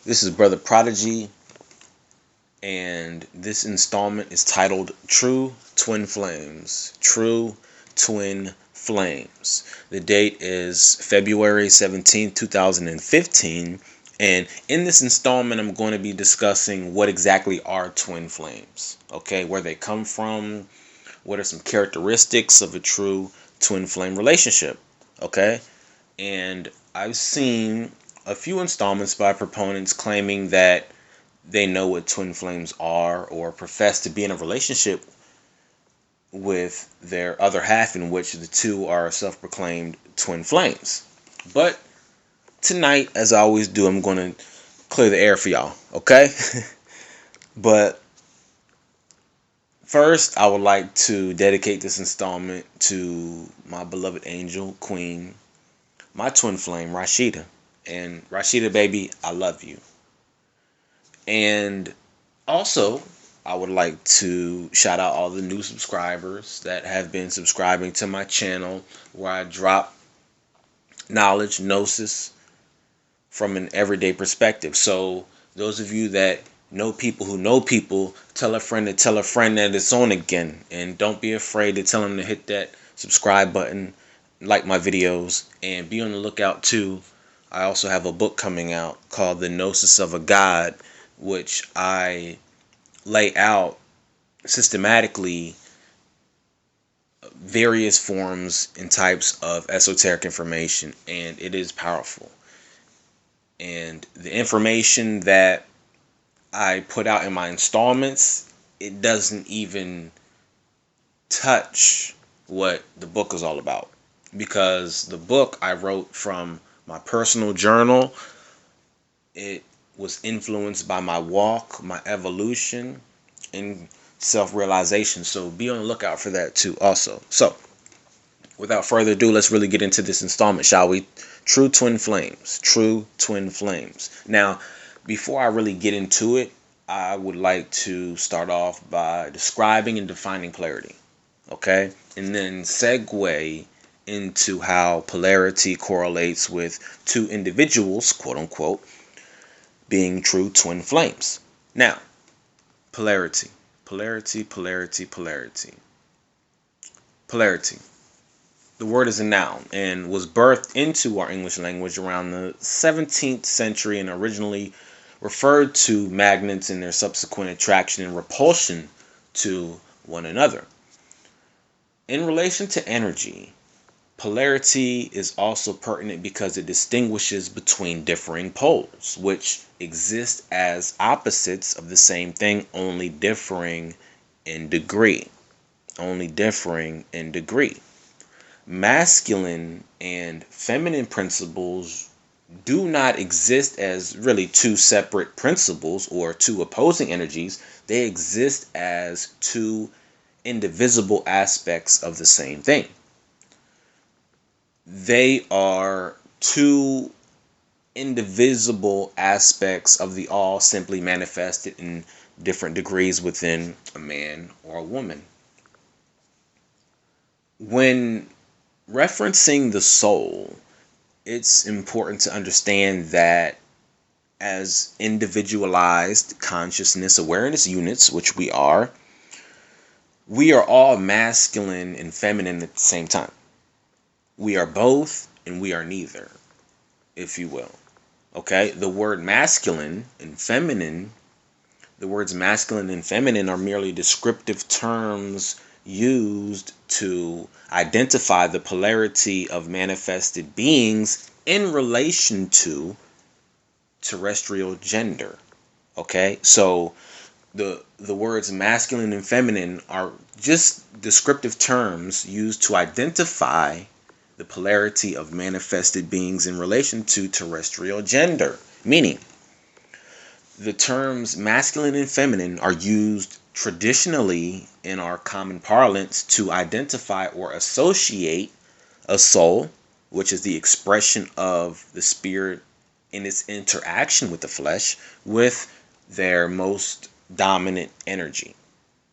This is Brother Prodigy, and this installment is titled True Twin Flames. True Twin Flames. The date is February 17th, 2015. And in this installment, I'm going to be discussing what exactly are twin flames. Okay, where they come from, what are some characteristics of a true twin flame relationship. Okay, and I've seen a few installments by proponents claiming that they know what twin flames are or profess to be in a relationship with their other half, in which the two are self-proclaimed twin flames. But tonight, as I always do, I'm going to clear the air for y'all, okay? But first, I would like to dedicate this installment to my beloved angel, Queen, my twin flame, Rashida. And Rashida, baby, I love you. And also, I would like to shout out all the new subscribers that have been subscribing to my channel, where I drop knowledge, gnosis from an everyday perspective. So those of you that know people who know people, tell a friend to tell a friend that it's on again. And don't be afraid to tell them to hit that subscribe button, like my videos, and be on the lookout too. I also have a book coming out called The Gnosis of a God, which I lay out systematically various forms and types of esoteric information, and it is powerful. And the information that I put out in my installments, it doesn't even touch what the book is all about, because the book I wrote from my personal journal. It was influenced by my walk, my evolution, and self-realization. So be on the lookout for that too also. So without further ado, let's really get into this installment, shall we? True twin flames. True twin flames. Now, before I really get into it, I would like to start off by describing and defining polarity. Okay? And then segue into how polarity correlates with two individuals, quote unquote, being true twin flames. Now, polarity. Polarity, polarity, polarity. Polarity. The word is a noun and was birthed into our English language around the 17th century, and originally referred to magnets and their subsequent attraction and repulsion to one another. In relation to energy, polarity is also pertinent because it distinguishes between differing poles, which exist as opposites of the same thing, only differing in degree. Only differing in degree. Masculine and feminine principles do not exist as really two separate principles or two opposing energies. They exist as two indivisible aspects of the same thing. They are two indivisible aspects of the all, simply manifested in different degrees within a man or a woman. When referencing the soul, it's important to understand that as individualized consciousness awareness units, which we are all masculine and feminine at the same time. We are both and we are neither, if you will. Okay? The words masculine and feminine are merely descriptive terms used to identify the polarity of manifested beings in relation to terrestrial gender. Okay? So the words masculine and feminine are just descriptive terms used to identify the polarity of manifested beings in relation to terrestrial gender. Meaning, the terms masculine and feminine are used traditionally in our common parlance to identify or associate a soul, which is the expression of the spirit in its interaction with the flesh, with their most dominant energy.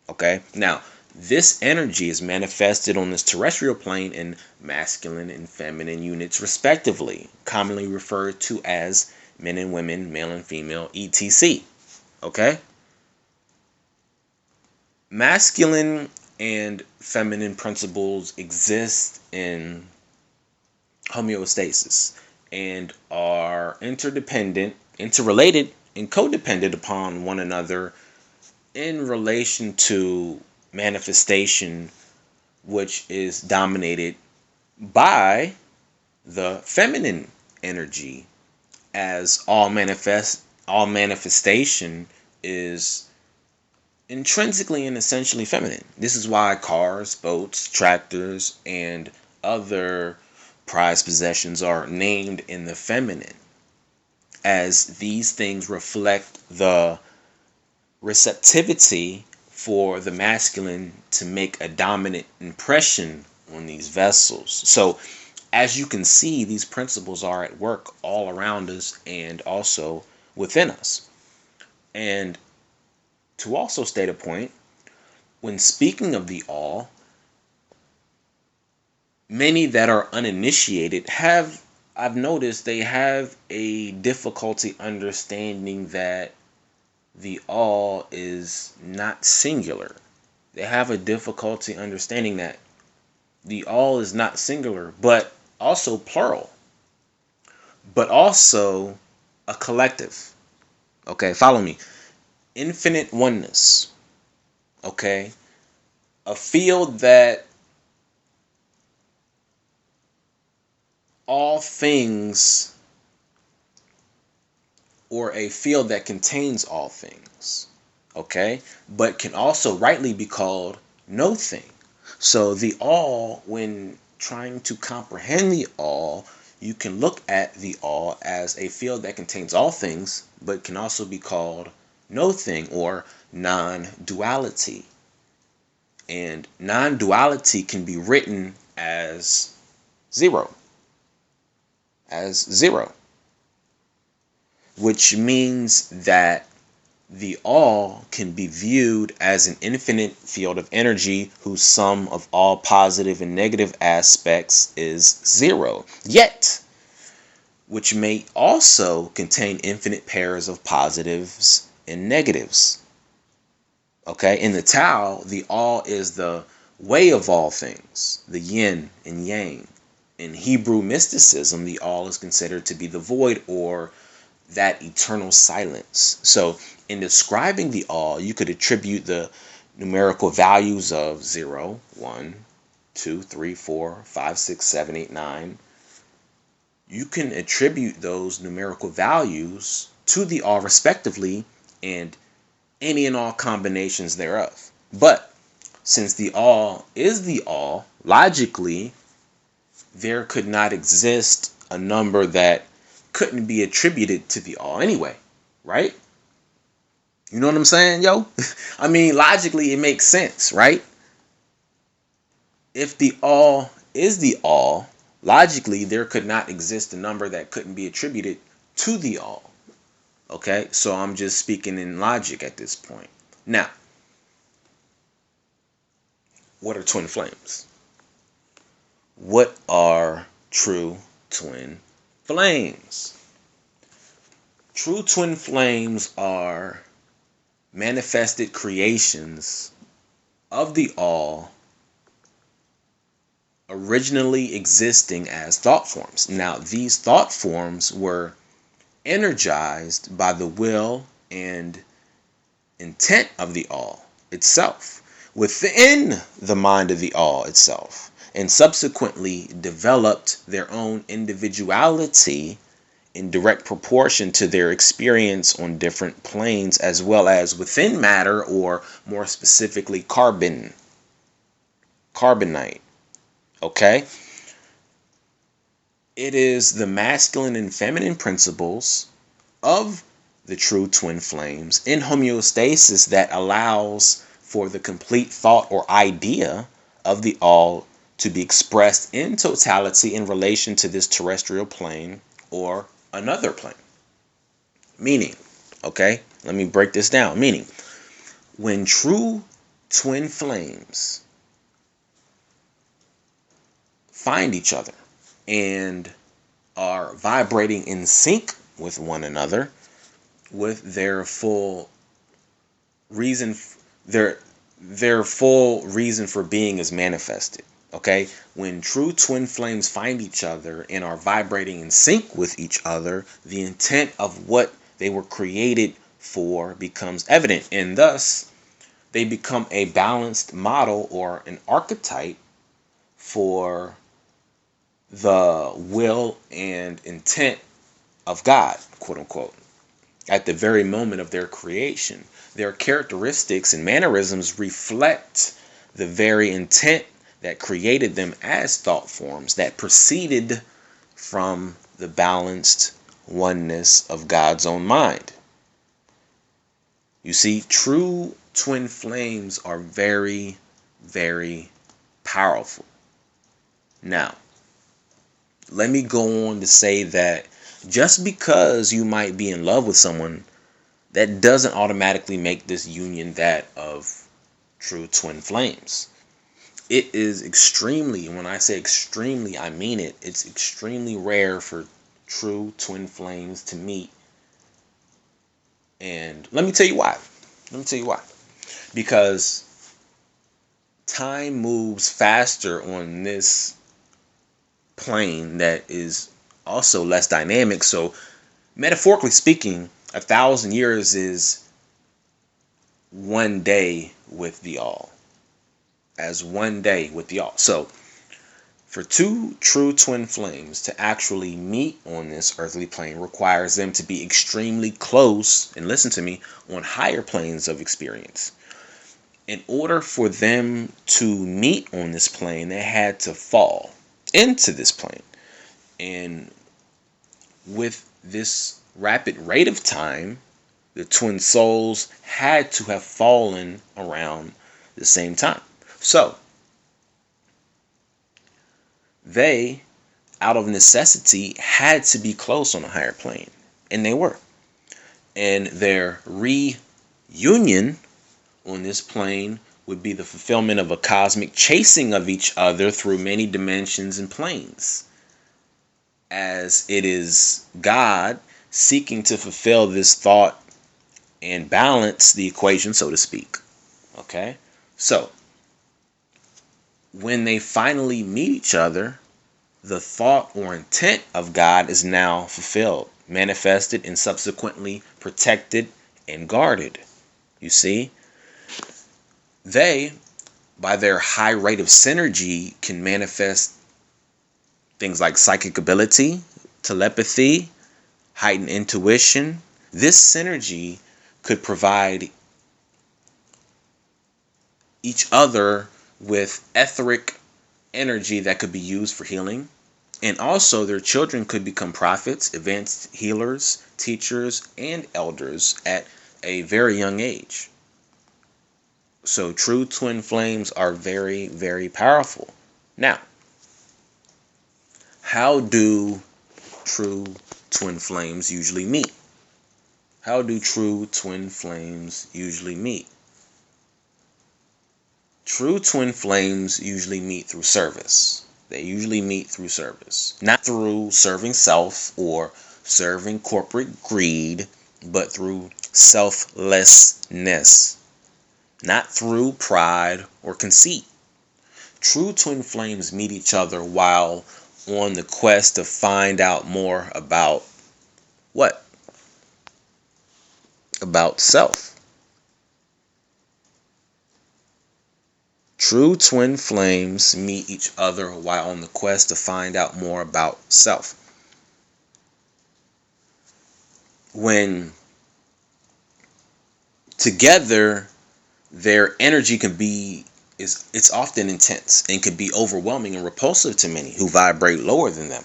Okay? Now, this energy is manifested on this terrestrial plane in masculine and feminine units respectively, commonly referred to as men and women, male and female, etc. Okay? Masculine and feminine principles exist in homeostasis and are interdependent, interrelated, and codependent upon one another in relation to manifestation, which is dominated by the feminine energy, as all manifestation is intrinsically and essentially feminine. This is why cars, boats, tractors, and other prized possessions are named in the feminine, as these things reflect the receptivity for the masculine to make a dominant impression on these vessels. So, as you can see, these principles are at work all around us and also within us. And to also state a point, when speaking of the all, many that are uninitiated I've noticed they have a difficulty understanding that the all is not singular. They have a difficulty understanding that the all is not singular, but also plural, but also a collective. Okay, follow me. Infinite oneness. Okay, a field that all things, or a field that contains all things, okay, but can also rightly be called no thing. So the all, when trying to comprehend the all, you can look at the all as a field that contains all things, but can also be called no thing, or non-duality. And non-duality can be written as zero, which means that the all can be viewed as an infinite field of energy whose sum of all positive and negative aspects is zero, yet which may also contain infinite pairs of positives and negatives. Okay, in the Tao, the all is the way of all things, the yin and yang. In Hebrew mysticism, the all is considered to be the void, or that eternal silence. So in describing the all, you could attribute the numerical values of 0, 1, 2, 3, 4, 5, 6, 7, 8, 9. You can attribute those numerical values to the all respectively, and any and all combinations thereof. But since the all is the all, logically, there could not exist a number that couldn't be attributed to the all anyway, right? You know what I'm saying, yo? I mean, logically, it makes sense, right? If the all is the all, logically, there could not exist a number that couldn't be attributed to the all. Okay, so I'm just speaking in logic at this point. Now, what are twin flames? What are true twin flames? True twin flames are manifested creations of the all, originally existing as thought forms. Now, these thought forms were energized by the will and intent of the all itself, within the mind of the all itself, and subsequently developed their own individuality in direct proportion to their experience on different planes, as well as within matter, or more specifically carbonite. Okay, it is the masculine and feminine principles of the true twin flames in homeostasis that allows for the complete thought or idea of the all to be expressed in totality in relation to this terrestrial plane or another plane. Meaning, okay, let me break this down. Meaning, when true twin flames find each other and are vibrating in sync with one another, with their full reason, their full reason for being is manifested. Okay, when true twin flames find each other and are vibrating in sync with each other, the intent of what they were created for becomes evident, and thus they become a balanced model or an archetype for the will and intent of God, quote unquote. At the very moment of their creation, their characteristics and mannerisms reflect the very intent that created them as thought forms that proceeded from the balanced oneness of God's own mind. You see, true twin flames are very, very powerful. Now, let me go on to say that just because you might be in love with someone, that doesn't automatically make this union that of true twin flames. It is extremely, when I say extremely, I mean it. It's extremely rare for true twin flames to meet. And let me tell you why. Because time moves faster on this plane that is also less dynamic. So metaphorically speaking, 1,000 years is one day with the all. As one day with the all. So for two true twin flames to actually meet on this earthly plane requires them to be extremely close, and listen to me, on higher planes of experience. In order for them to meet on this plane, they had to fall into this plane. And with this rapid rate of time, the twin souls had to have fallen around the same time. So they, out of necessity, had to be close on a higher plane. And they were. And their reunion on this plane would be the fulfillment of a cosmic chasing of each other through many dimensions and planes, as it is God seeking to fulfill this thought and balance the equation, so to speak. Okay? So, when they finally meet each other, the thought or intent of God is now fulfilled, manifested, and subsequently protected and guarded. You see? They, by their high rate of synergy, can manifest things like psychic ability, telepathy, heightened intuition. This synergy could provide each other with etheric energy that could be used for healing. And also their children could become prophets, advanced healers, teachers, and elders at a very young age. So true twin flames are very, very powerful. Now, how do true twin flames usually meet? How do true twin flames usually meet? True twin flames usually meet through service. They usually meet through service. Not through serving self or serving corporate greed, but through selflessness. Not through pride or conceit. True twin flames meet each other while on the quest to find out more about what? About self. True twin flames meet each other while on the quest to find out more about self. When together, their energy it's often intense and can be overwhelming and repulsive to many who vibrate lower than them.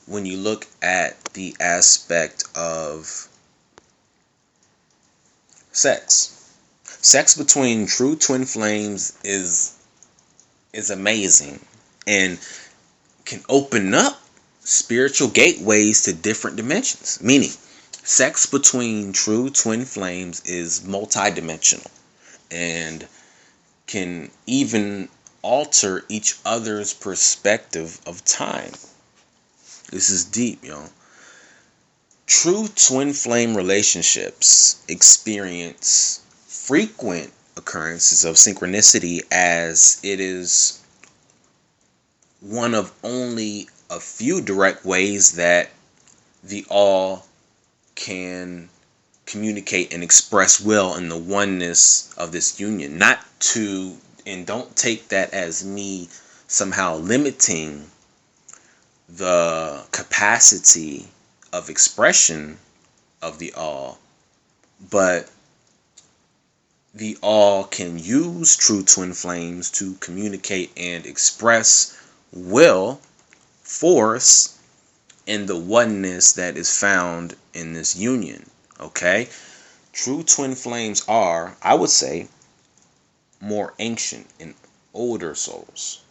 When you look at the aspect of sex between true twin flames is amazing and can open up spiritual gateways to different dimensions. Meaning, sex between true twin flames is multidimensional and can even alter each other's perspective of time. This is deep, y'all. True twin flame relationships experience frequent occurrences of synchronicity, as it is one of only a few direct ways that the all can communicate and express will in the oneness of this union. Not to, and don't take that as me somehow limiting the capacity of expression of the all, but the all can use true twin flames to communicate and express will, force, in the oneness that is found in this union. Okay? True twin flames are, I would say, more ancient and older souls.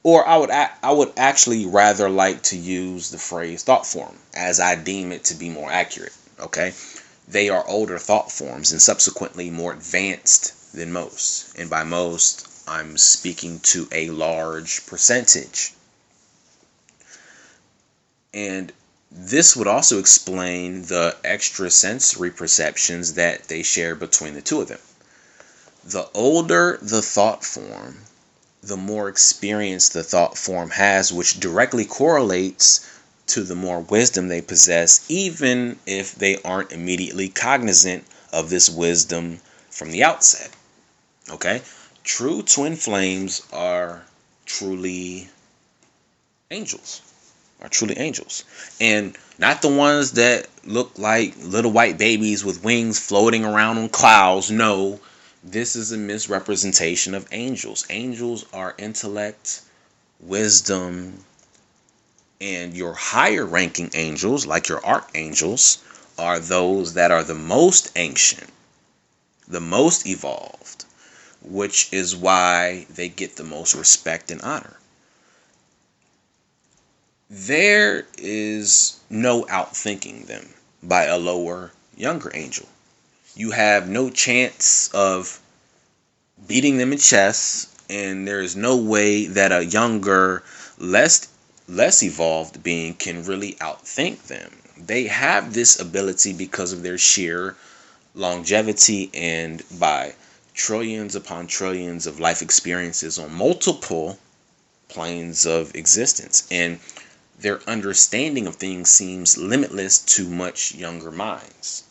Or I would actually rather like to use the phrase thought form, as I deem it to be more accurate. Okay? They are older thought forms and subsequently more advanced than most. And by most, I'm speaking to a large percentage. And this would also explain the extrasensory perceptions that they share between the two of them. The older the thought form, the more experience the thought form has, which directly correlates to the more wisdom they possess, even if they aren't immediately cognizant of this wisdom from the outset. Okay? True twin flames are truly angels. And not the ones that look like little white babies with wings floating around on clouds. No, this is a misrepresentation of angels. Angels are intellect, wisdom, and your higher ranking angels, like your archangels, are those that are the most ancient, the most evolved, which is why they get the most respect and honor. There is no outthinking them by a lower, younger angel. You have no chance of beating them in chess, and there is no way that a younger, less evolved being can really outthink them. They have this ability because of their sheer longevity and by trillions upon trillions of life experiences on multiple planes of existence. And their understanding of things seems limitless to much younger minds.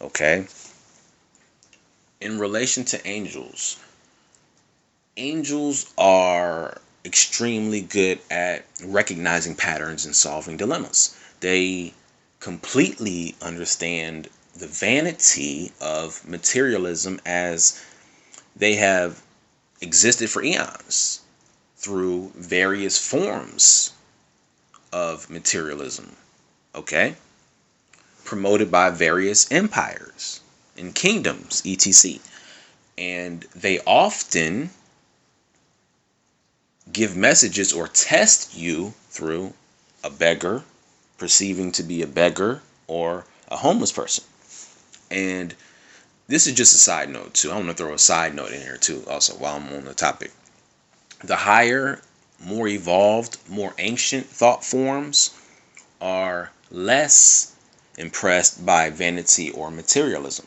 Okay? In relation to angels, angels are extremely good at recognizing patterns and solving dilemmas. They completely understand the vanity of materialism, as they have existed for eons through various forms of materialism, okay, promoted by various empires and kingdoms, etc. And they often give messages or test you through a beggar perceiving to be a beggar or a homeless person. And this is just a side note too. I want to throw a side note in here too also while I'm on the topic. The higher, more evolved, more ancient thought forms are less impressed by vanity or materialism.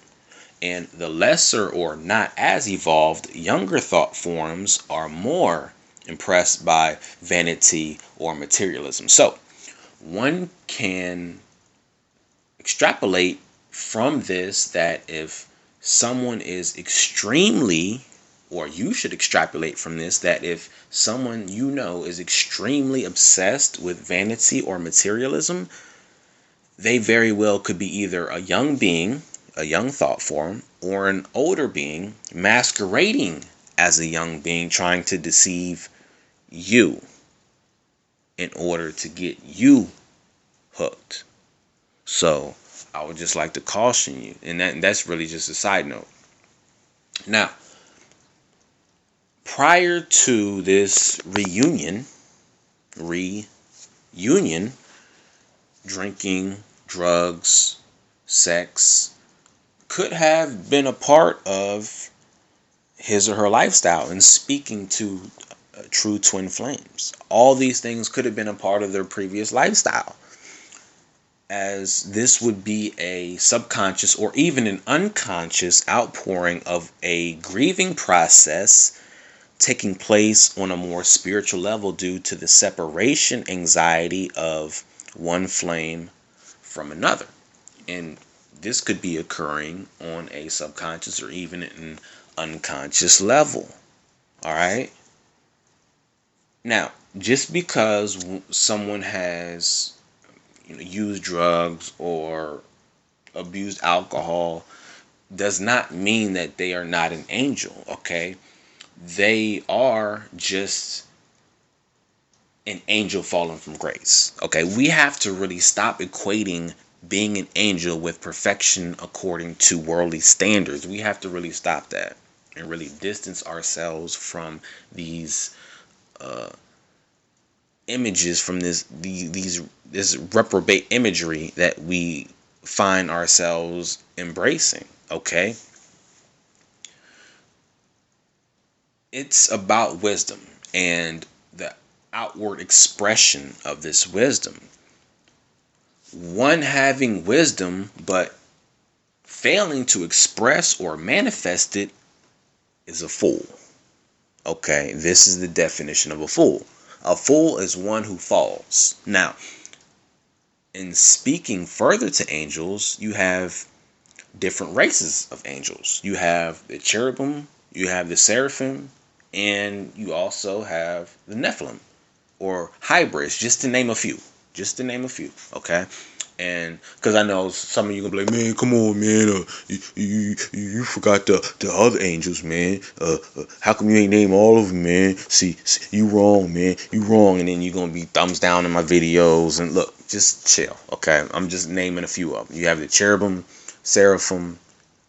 And the lesser or not as evolved, younger thought forms are more impressed by vanity or materialism. So, one can extrapolate from this that if someone is extremely, or you should extrapolate from this, that if someone you know is extremely obsessed with vanity or materialism, they very well could be either a young being, a young thought form, or an older being masquerading as a young being trying to deceive you in order to get you hooked. So I would just like to caution you, and that's really just a side note. Now, prior to this reunion, drinking, drugs, sex could have been a part of his or her lifestyle in speaking to true twin flames. All these things could have been a part of their previous lifestyle. as this would be a subconscious or even an unconscious outpouring of a grieving process taking place on a more spiritual level due to the separation anxiety of one flame from another. And this could be occurring on a subconscious or even an unconscious level. All right. Now, just because someone has used drugs or abused alcohol does not mean that they are not an angel, okay? They are just an angel fallen from grace. Okay, we have to really stop equating being an angel with perfection according to worldly standards. We have to really stop that and really distance ourselves from these images, from this reprobate imagery that we find ourselves embracing. Okay, it's about wisdom and the outward expression of this wisdom. One having wisdom but failing to express or manifest it is a fool. Okay, this is the definition of a fool. A fool is one who falls. Now, in speaking further to angels, you have different races of angels. You have the cherubim, you have the seraphim, and you also have the Nephilim or hybrids, just to name a few. Just to name a few, okay? And because I know some of you gonna be like, man, come on, man, you forgot the other angels, man. How come you ain't name all of them, man? See, you wrong, man. You wrong, and then you gonna be thumbs down in my videos. And look, just chill, okay? I'm just naming a few of them. You have the cherubim, seraphim,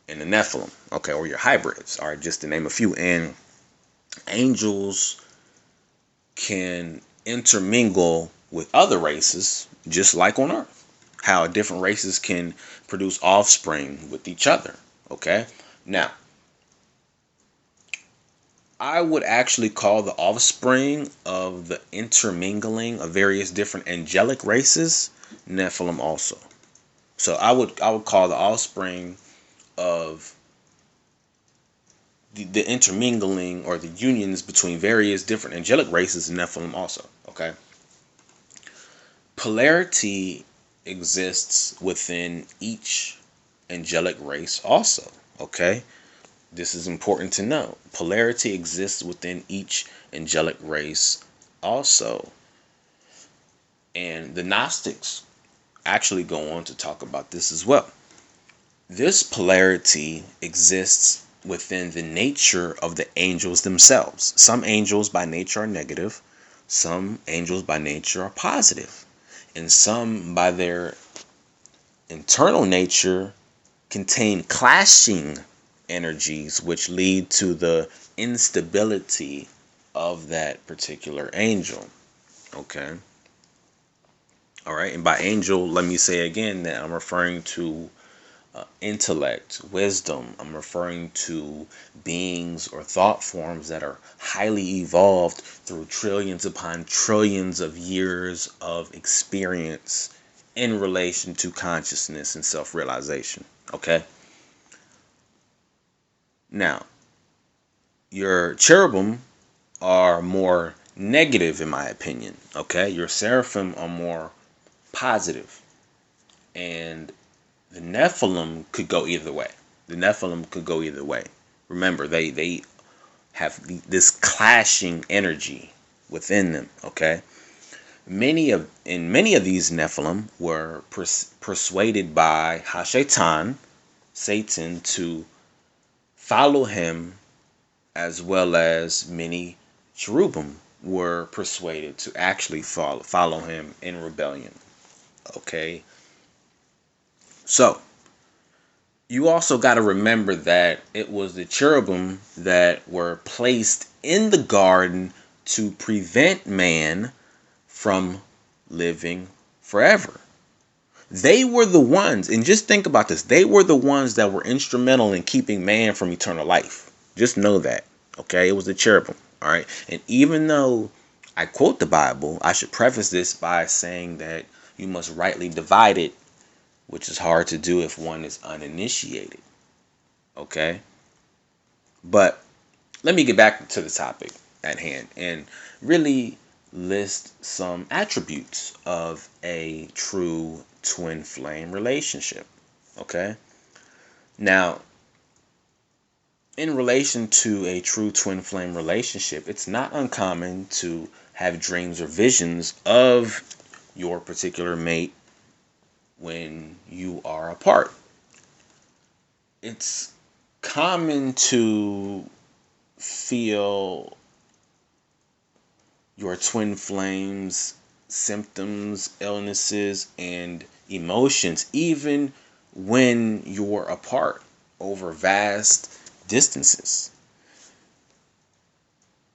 and the Nephilim, okay, or your hybrids, all right, just to name a few. And angels can intermingle with other races, just like on Earth. How different races can produce offspring with each other. Okay? Now, I would actually call the offspring of the intermingling of various different angelic races Nephilim also. So I would call the offspring of the intermingling or the unions between various different angelic races Nephilim also. Okay? Polarity exists within each angelic race also. Okay, this is important to know. Polarity exists within each angelic race also, and the Gnostics actually go on to talk about this as well. This polarity exists within the nature of the angels themselves. Some angels by nature are negative, some angels by nature are positive, and some by their internal nature contain clashing energies which lead to the instability of that particular angel. Okay. All right. And by angel, let me say again that I'm referring to intellect, wisdom. I'm referring to beings or thought forms that are highly evolved through trillions upon trillions of years of experience in relation to consciousness and self-realization. Okay? Now, your cherubim are more negative in my opinion. Okay? Your seraphim are more positive. And the Nephilim could go either way. The Nephilim could go either way. Remember, they have this clashing energy within them. Okay, many of these Nephilim were persuaded by Hashatan, Satan, to follow him, as well as many cherubim were persuaded to actually follow him in rebellion. Okay. So, you also got to remember that it was the cherubim that were placed in the garden to prevent man from living forever. They were the ones, and just think about this, they were the ones that were instrumental in keeping man from eternal life. Just know that, okay? It was the cherubim, all right? And even though I quote the Bible, I should preface this by saying that you must rightly divide it which is hard to do if one is uninitiated. Okay? But let me get back to the topic at hand and really list some attributes of a true twin flame relationship. Okay? Now, in relation to a true twin flame relationship, it's not uncommon to have dreams or visions of your particular mate when you are apart. It's common to feel your twin flames symptoms, illnesses, and emotions even when you're apart over vast distances.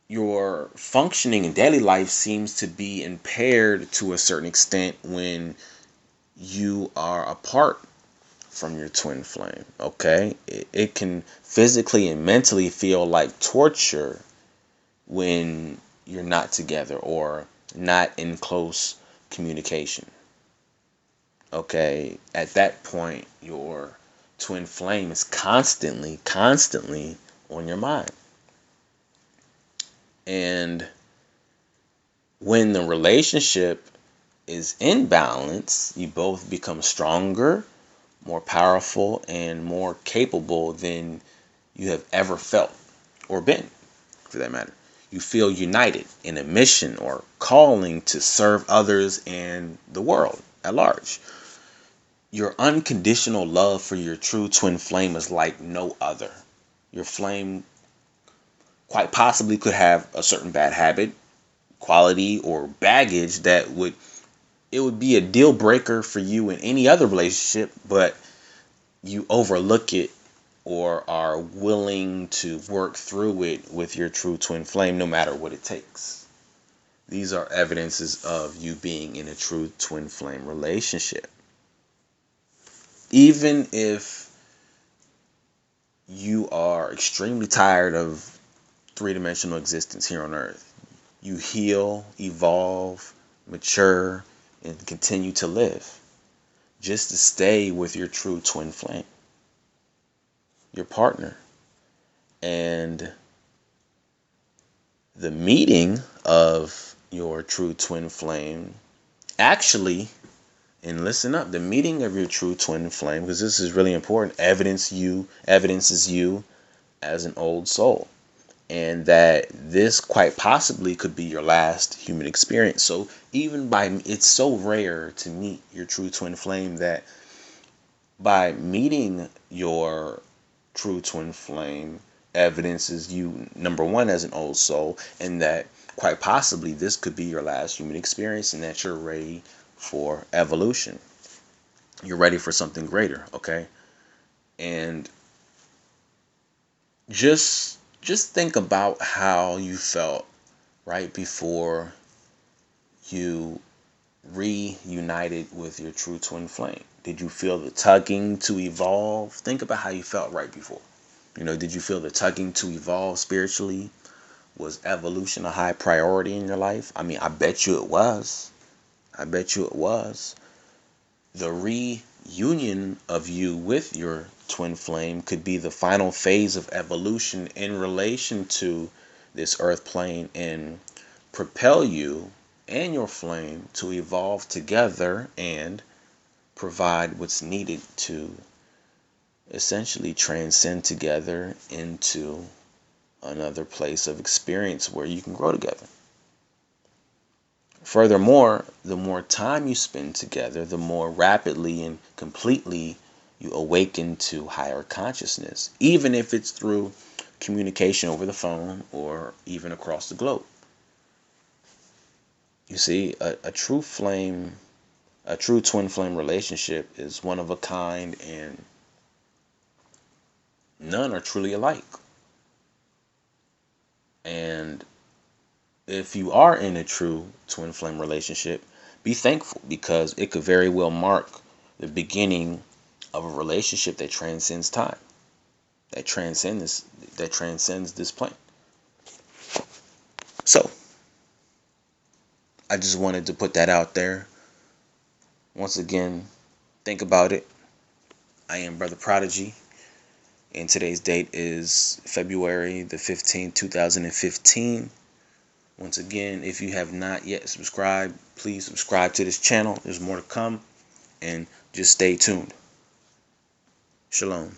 Your functioning in daily life seems to be impaired to a certain extent when you are apart from your twin flame. Okay, it can physically and mentally feel like torture when you're not together or not in close communication. Okay, at that point your twin flame is constantly on your mind. And when the relationship is in balance, you both become stronger, more powerful, and more capable than you have ever felt or been, for that matter. You feel united in a mission or calling to serve others and the world at large. Your unconditional love for your true twin flame is like no other. Your flame quite possibly could have a certain bad habit, quality, or baggage that would be a deal breaker for you in any other relationship, but you overlook it or are willing to work through it with your true twin flame no matter what it takes. These are evidences of you being in a true twin flame relationship. Even if you are extremely tired of three-dimensional existence here on earth, you heal, evolve, mature, and continue to live just to stay with your true twin flame, your partner. And the meeting of your true twin flame actually, and listen up, the meeting of your true twin flame, because this is really important, evidences you as an old soul, and that this quite possibly could be your last human experience. So it's so rare to meet your true twin flame that by meeting your true twin flame evidences you, number one, as an old soul, and that quite possibly this could be your last human experience, and that you're ready for evolution. You're ready for something greater, okay? And just think about how you felt right before you reunited with your true twin flame. Did you feel the tugging to evolve? Think about how you felt right before. Did you feel the tugging to evolve spiritually? Was evolution a high priority in your life? I mean, I bet you it was. I bet you it was. The reunion of you with your twin flame could be the final phase of evolution in relation to this earth plane and propel you and your flame to evolve together and provide what's needed to essentially transcend together into another place of experience where you can grow together. Furthermore, the more time you spend together, the more rapidly and completely you awaken to higher consciousness, even if it's through communication over the phone or even across the globe. You see, a true twin flame relationship is one of a kind, and none are truly alike. And if you are in a true twin flame relationship, be thankful, because it could very well mark the beginning of a relationship that transcends time, that transcends this plane. So, I just wanted to put that out there. Once again, think about it. I am Brother Prodigy, and today's date is February the 15th, 2015. Once again, if you have not yet subscribed, please subscribe to this channel. There's more to come, and just stay tuned. Shalom.